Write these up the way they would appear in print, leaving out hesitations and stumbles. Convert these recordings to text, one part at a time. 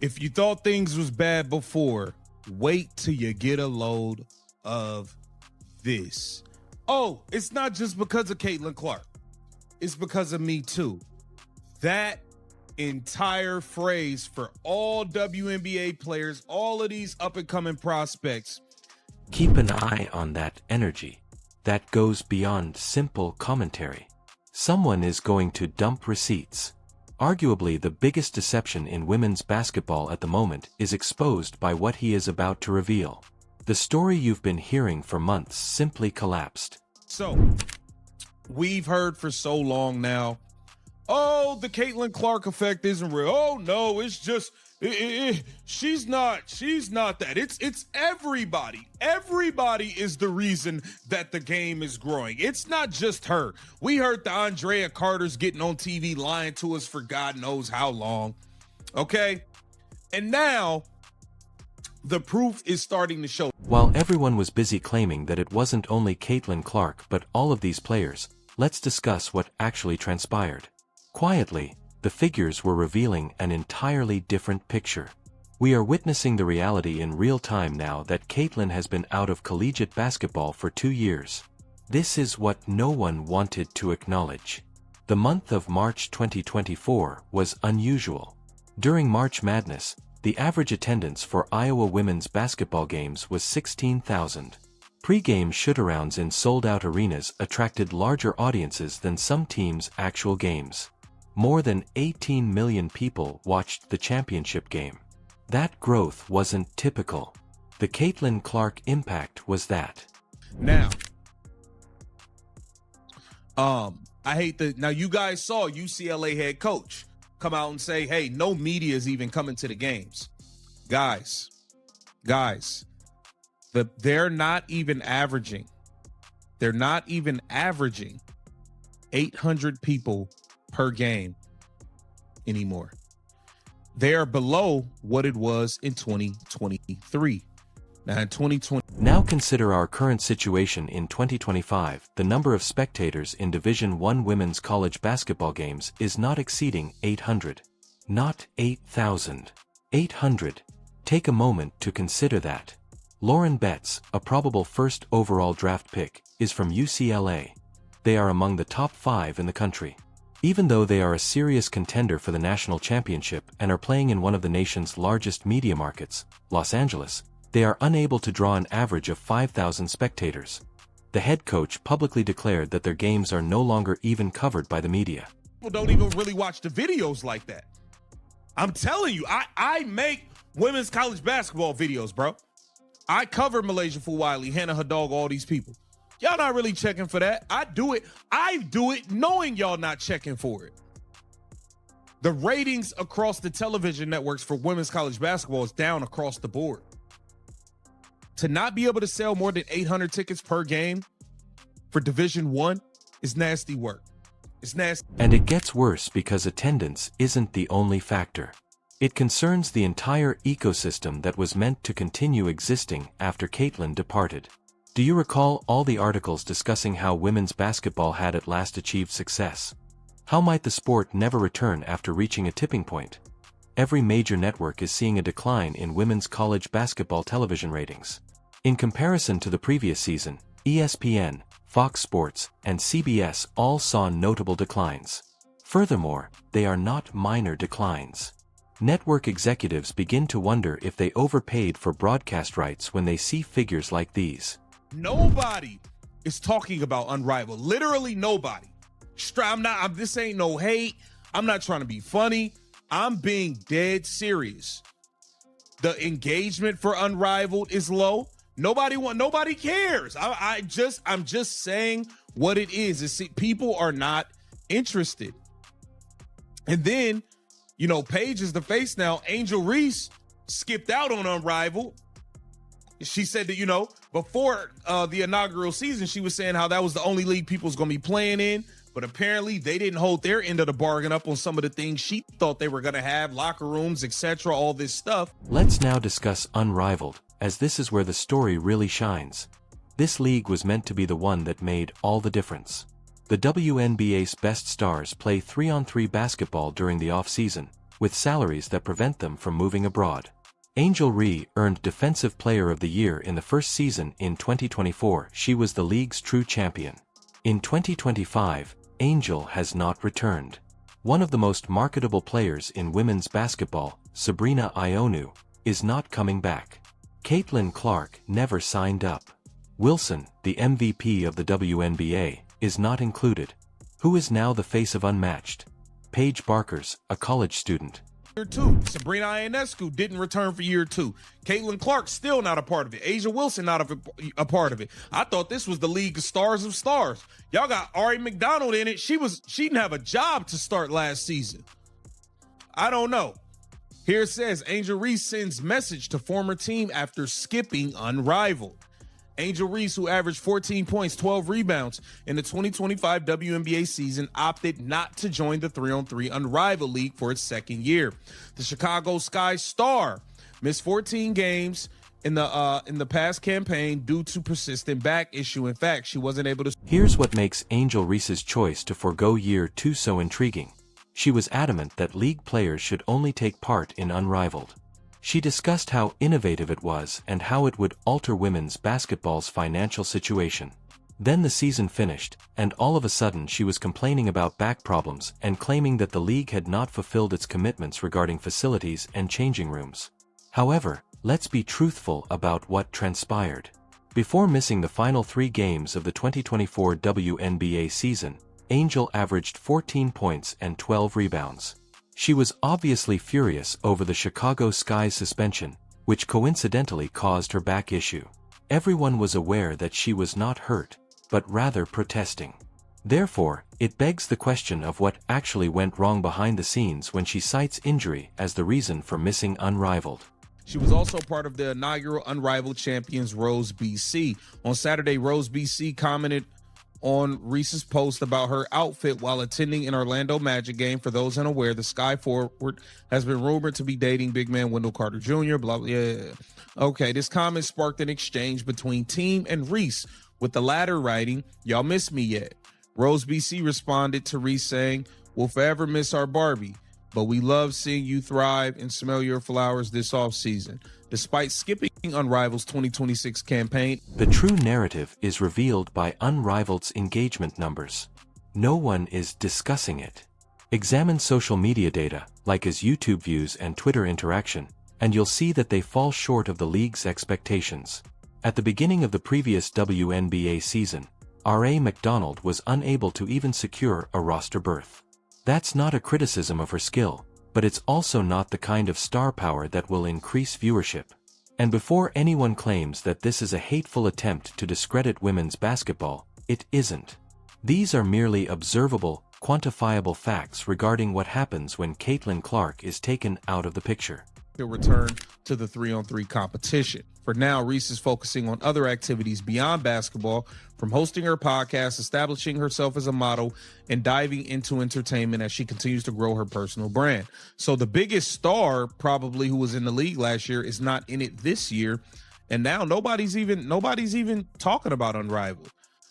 If you thought things was bad before, wait till you get a load of this. Oh, it's not just because of Caitlin Clark. It's because of me too. That entire phrase for all WNBA players, all of these up-and-coming prospects. Keep an eye on that energy. That goes beyond simple commentary. Someone is going to dump receipts. Arguably the biggest deception in women's basketball at the moment is exposed by what he is about to reveal. The story you've been hearing for months simply collapsed. So, we've heard for so long now, oh, the Caitlin Clark effect isn't real. Oh, no, it's just, she's not that. It's everybody. Everybody is the reason that the game is growing. It's not just her. We heard the Andrea Carters getting on TV lying to us for God knows how long. Okay? And now, the proof is starting to show. While everyone was busy claiming that it wasn't only Caitlin Clark but all of these players, let's discuss what actually transpired. Quietly, the figures were revealing an entirely different picture. We are witnessing the reality in real time now that Caitlin has been out of collegiate basketball for 2 years. This is what no one wanted to acknowledge. The month of March 2024 was unusual. During March Madness, the average attendance for Iowa women's basketball games was 16,000. Pre-game shootarounds in sold-out arenas attracted larger audiences than some teams' actual games. More than 18 million people watched the championship game. That growth wasn't typical. The Caitlin Clark impact was that. Now, I hate that. Now, you guys saw UCLA head coach come out and say, hey, no media is even coming to the games. Guys, they're not even averaging 800 people per game anymore. They are below what it was in 2023. Now in 2020. Now consider our current situation in 2025. The number of spectators in Division I women's college basketball games is not exceeding 800. Not 8,000. 800. Take a moment to consider that. Lauren Betts, a probable first overall draft pick, is from UCLA. They are among the top 5 in the country. Even though they are a serious contender for the national championship and are playing in one of the nation's largest media markets, Los Angeles, they are unable to draw an average of 5,000 spectators. The head coach publicly declared that their games are no longer even covered by the media. People don't even really watch the videos like that. I'm telling you, I make women's college basketball videos, bro. I cover Malaysia for Wiley, Hannah Hadog, all these people. Y'all not really checking for that. I do it knowing y'all not checking for it. The ratings across the television networks for women's college basketball is down across the board. To not be able to sell more than 800 tickets per game for Division I is nasty work. It's nasty. And it gets worse because attendance isn't the only factor. It concerns the entire ecosystem that was meant to continue existing after Caitlin departed. Do you recall all the articles discussing how women's basketball had at last achieved success? How might the sport never return after reaching a tipping point? Every major network is seeing a decline in women's college basketball television ratings. In comparison to the previous season, ESPN, Fox Sports, and CBS all saw notable declines. Furthermore, they are not minor declines. Network executives begin to wonder if they overpaid for broadcast rights when they see figures like these. Nobody is talking about Unrivaled. Literally nobody. This ain't no hate. I'm not trying to be funny. I'm being dead serious. The engagement for Unrivaled is low. Nobody cares. I'm just saying what it is. People are not interested. And then, Paige is the face now. Angel Reese skipped out on Unrivaled. She said that, before the inaugural season, she was saying how that was the only league people was going to be playing in. But apparently they didn't hold their end of the bargain up on some of the things she thought they were going to have, locker rooms, etc., all this stuff. Let's now discuss Unrivaled, as this is where the story really shines. This league was meant to be the one that made all the difference. The WNBA's best stars play 3-on-3 basketball during the off-season, with salaries that prevent them from moving abroad. Angel Reese earned Defensive Player of the Year in the first season in 2024. She was the league's true champion. In 2025, Angel has not returned. One of the most marketable players in women's basketball, Sabrina Ioanu, is not coming back. Caitlin Clark never signed up. Wilson, the MVP of the WNBA, is not included. Who is now the face of Unmatched? Paige Barkers, a college student. Year 2. Sabrina Ionescu didn't return for year 2. Caitlin Clark still not a part of it. Asia Wilson not a part of it. I thought this was the League of Stars of Stars. Y'all got Ari McDonald in it. She didn't have a job to start last season. I don't know. Here it says Angel Reese sends message to former team after skipping Unrivaled. Angel Reese, who averaged 14 points, 12 rebounds in the 2025 WNBA season, opted not to join the 3-on-3 Unrivaled League for its second year. The Chicago Sky star missed 14 games in the past campaign due to persistent back issue. In fact, she wasn't able to. Here's what makes Angel Reese's choice to forego year 2 so intriguing. She was adamant that league players should only take part in Unrivaled. She discussed how innovative it was and how it would alter women's basketball's financial situation. Then the season finished, and all of a sudden she was complaining about back problems and claiming that the league had not fulfilled its commitments regarding facilities and changing rooms. However, let's be truthful about what transpired. Before missing the final 3 games of the 2024 WNBA season, Angel averaged 14 points and 12 rebounds. She was obviously furious over the Chicago Sky's suspension, which coincidentally caused her back issue. Everyone was aware that she was not hurt, but rather protesting. Therefore, it begs the question of what actually went wrong behind the scenes when she cites injury as the reason for missing Unrivaled. She was also part of the inaugural Unrivaled champions Rose BC. On Saturday, Rose BC commented on Reese's post about her outfit while attending an Orlando Magic game. For those unaware, the Sky forward has been rumored to be dating big man Wendell Carter Jr. Blah, blah, yeah. Okay, this comment sparked an exchange between Team and Reese, with the latter writing, "Y'all miss me yet?" Rose BC responded to Reese saying, "We'll forever miss our Barbie, but we love seeing you thrive and smell your flowers this offseason." Despite skipping Unrivaled's 2026 campaign, the true narrative is revealed by Unrivaled's engagement numbers. No one is discussing it. Examine social media data, like his YouTube views and Twitter interaction, and you'll see that they fall short of the league's expectations. At the beginning of the previous WNBA season, R.A. McDonald was unable to even secure a roster berth. That's not a criticism of her skill, but it's also not the kind of star power that will increase viewership. And before anyone claims that this is a hateful attempt to discredit women's basketball, it isn't. These are merely observable, quantifiable facts regarding what happens when Caitlin Clark is taken out of the picture. To return to the 3-on-3 competition. For now, Reese is focusing on other activities beyond basketball, from hosting her podcast, establishing herself as a model, and diving into entertainment as she continues to grow her personal brand. So the biggest star probably who was in the league last year is not in it this year, and now nobody's even talking about Unrivaled.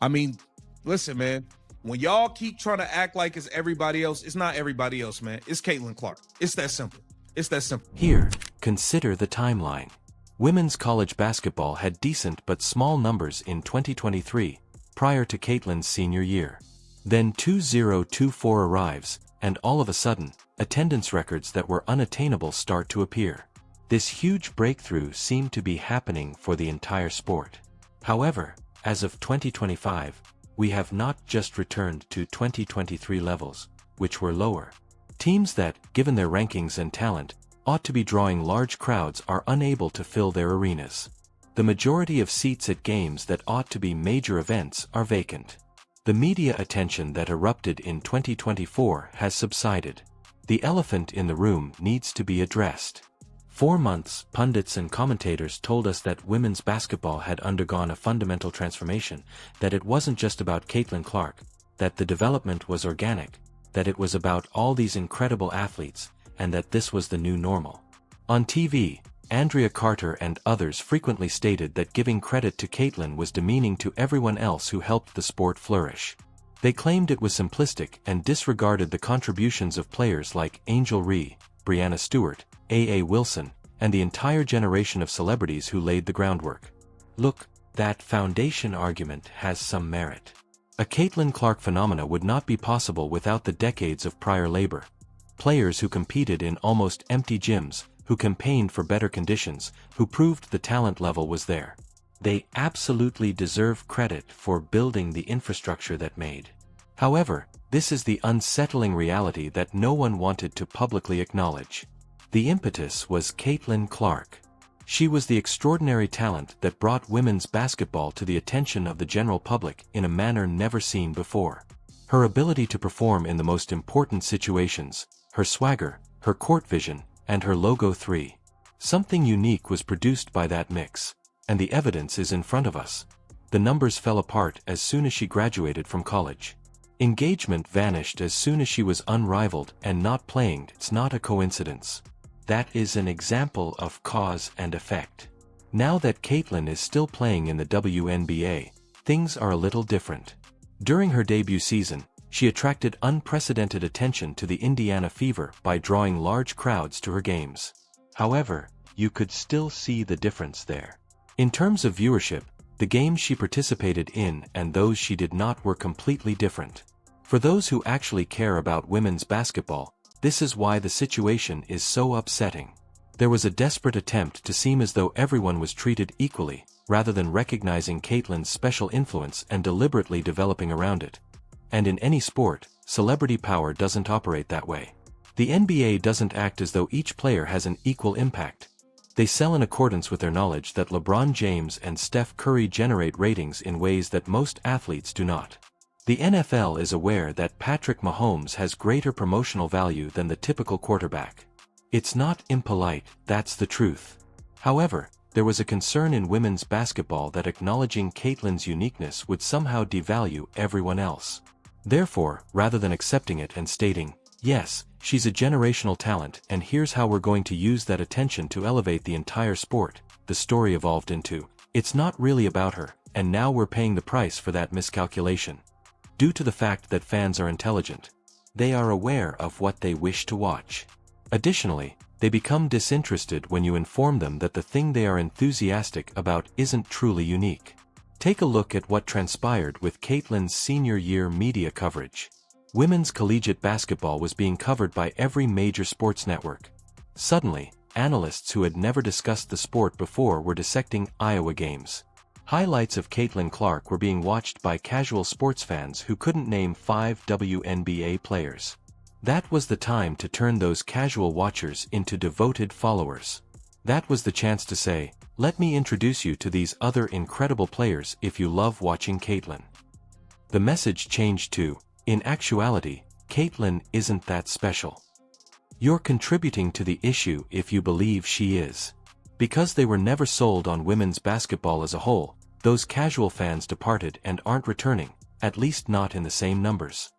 I mean, listen, man, when y'all keep trying to act like it's everybody else, it's not everybody else, man. It's Caitlin Clark. It's that simple. It's that simple. Here, consider the timeline. Women's college basketball had decent but small numbers in 2023, prior to Caitlin's senior year. Then 2024 arrives, and all of a sudden, attendance records that were unattainable start to appear. This huge breakthrough seemed to be happening for the entire sport. However, as of 2025, we have not just returned to 2023 levels, which were lower. Teams that, given their rankings and talent, ought to be drawing large crowds are unable to fill their arenas. The majority of seats at games that ought to be major events are vacant. The media attention that erupted in 2024 has subsided. The elephant in the room needs to be addressed. For months, pundits and commentators told us that women's basketball had undergone a fundamental transformation, that it wasn't just about Caitlin Clark, that the development was organic, that it was about all these incredible athletes, and that this was the new normal. On TV, Andrea Carter and others frequently stated that giving credit to Caitlin was demeaning to everyone else who helped the sport flourish. They claimed it was simplistic and disregarded the contributions of players like Angel Reese, Breanna Stewart, A.A. Wilson, and the entire generation of celebrities who laid the groundwork. Look, that foundation argument has some merit. A Caitlin Clark phenomena would not be possible without the decades of prior labor. Players who competed in almost empty gyms, who campaigned for better conditions, who proved the talent level was there. They absolutely deserve credit for building the infrastructure that made. However, this is the unsettling reality that no one wanted to publicly acknowledge. The impetus was Caitlin Clark. She was the extraordinary talent that brought women's basketball to the attention of the general public in a manner never seen before. Her ability to perform in the most important situations, her swagger, her court vision, and her logo 3. Something unique was produced by that mix, and the evidence is in front of us. The numbers fell apart as soon as she graduated from college. Engagement vanished as soon as she was unrivaled and not playing. It's not a coincidence. That is an example of cause and effect. Now that Caitlin is still playing in the WNBA, things are a little different. During her debut season, she attracted unprecedented attention to the Indiana Fever by drawing large crowds to her games. However, you could still see the difference there. In terms of viewership, the games she participated in and those she did not were completely different. For those who actually care about women's basketball, this is why the situation is so upsetting. There was a desperate attempt to seem as though everyone was treated equally, rather than recognizing Caitlin's special influence and deliberately developing around it. And in any sport, celebrity power doesn't operate that way. The NBA doesn't act as though each player has an equal impact. They sell in accordance with their knowledge that LeBron James and Steph Curry generate ratings in ways that most athletes do not. The NFL is aware that Patrick Mahomes has greater promotional value than the typical quarterback. It's not impolite, that's the truth. However, there was a concern in women's basketball that acknowledging Caitlin's uniqueness would somehow devalue everyone else. Therefore, rather than accepting it and stating, yes, she's a generational talent and here's how we're going to use that attention to elevate the entire sport, the story evolved into, it's not really about her, and now we're paying the price for that miscalculation. Due to the fact that fans are intelligent, they are aware of what they wish to watch. Additionally, they become disinterested when you inform them that the thing they are enthusiastic about isn't truly unique. Take a look at what transpired with Caitlin's senior year media coverage. Women's collegiate basketball was being covered by every major sports network. Suddenly, analysts who had never discussed the sport before were dissecting Iowa games. Highlights of Caitlin Clark were being watched by casual sports fans who couldn't name 5 WNBA players. That was the time to turn those casual watchers into devoted followers. That was the chance to say, let me introduce you to these other incredible players if you love watching Caitlin. The message changed to, in actuality, Caitlin isn't that special. You're contributing to the issue if you believe she is. Because they were never sold on women's basketball as a whole, those casual fans departed and aren't returning, at least not in the same numbers.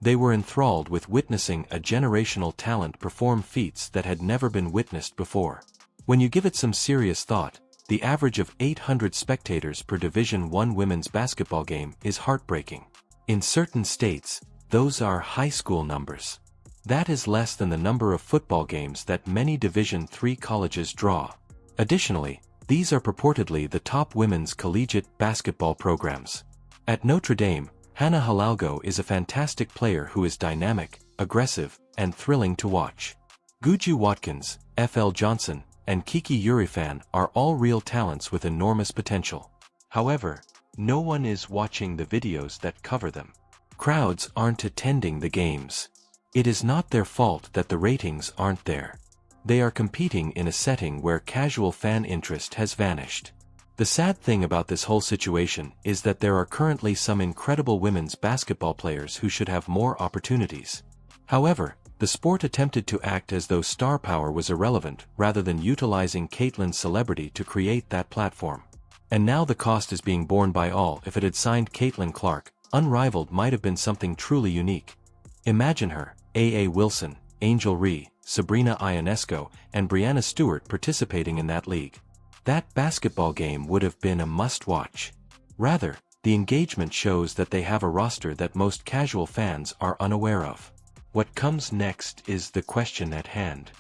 They were enthralled with witnessing a generational talent perform feats that had never been witnessed before. When you give it some serious thought, the average of 800 spectators per Division I women's basketball game is heartbreaking. In certain states, those are high school numbers. That is less than the number of football games that many Division III colleges draw. Additionally, these are purportedly the top women's collegiate basketball programs. At Notre Dame, Hannah Halalgo is a fantastic player who is dynamic, aggressive, and thrilling to watch. Guju Watkins, F.L. Johnson, and Kiki Urifan are all real talents with enormous potential. However, no one is watching the videos that cover them. Crowds aren't attending the games. It is not their fault that the ratings aren't there. They are competing in a setting where casual fan interest has vanished. The sad thing about this whole situation is that there are currently some incredible women's basketball players who should have more opportunities. However, the sport attempted to act as though star power was irrelevant rather than utilizing Caitlin's celebrity to create that platform. And now the cost is being borne by all. If it had signed Caitlin Clark, Unrivaled might have been something truly unique. Imagine her, A.A. Wilson, Angel Reese, Sabrina Ionesco, and Breanna Stewart participating in that league. That basketball game would have been a must-watch. Rather, the engagement shows that they have a roster that most casual fans are unaware of. What comes next is the question at hand.